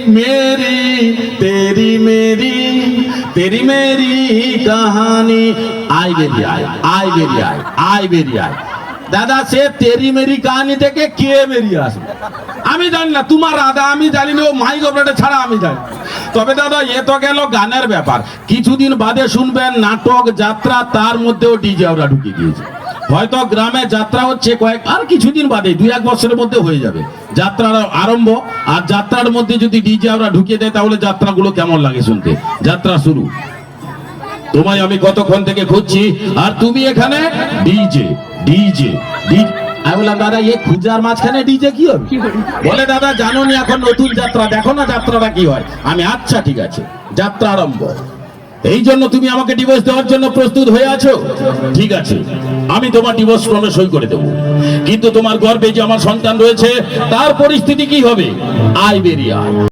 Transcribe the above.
मेरी तेरी मेरी कहानी आई बेरी आई बेरी आय दादा से तेरी मेरी কাহিনী থেকে কে বেরিয়ে আসবে আমি জানি না, তোমার দাদা আমি জানি না, ও মাইক অপারেটর ছাড়া আমি জানি। তবে দাদা এ তো গেল গানের ব্যাপার, কিছুদিন বাদে শুনবেন নাটক যাত্রা, তার মধ্যেও ডিজে ওরা ঢুকিয়ে দিয়েছে। হয়তো গ্রামে যাত্রা হচ্ছে আর কিছুদিন বাদে 2-1 বছরের মধ্যে হয়ে যাবে যাত্রার আরম্ভ। আর যাত্রার মধ্যে যদি ডিজে ওরা ঢুকিয়ে দেয় তাহলে যাত্রাগুলো কেমন লাগে শুনতে। যাত্রা শুরু, তোমায় আমি কতক্ষণ থেকে খুঁজছি আর তুমি এখানে ডিজে ডিজে ডিজে। আমি বললাম দাদা এ খুঁজার মাঝখানে ডিজে কি হবে? বলে দাদা জানো নি এখন নতুন যাত্রা, দেখো না যাত্রাটা কি হয়। আমি আচ্ছা ঠিক আছে, যাত্রা আরম্ভ। এই জন্য তুমি আমাকে ডিভোর্স দেওয়ার জন্য প্রস্তুত হয়ে আছো? ঠিক আছে, আমি তোমার ডিভোর্স ফর্মে সই করে দেবো, কিন্তু তোমার গর্ভে যে আমার সন্তান রয়েছে তার পরিস্থিতি কি হবে? আয় বেরিয়ে আয়।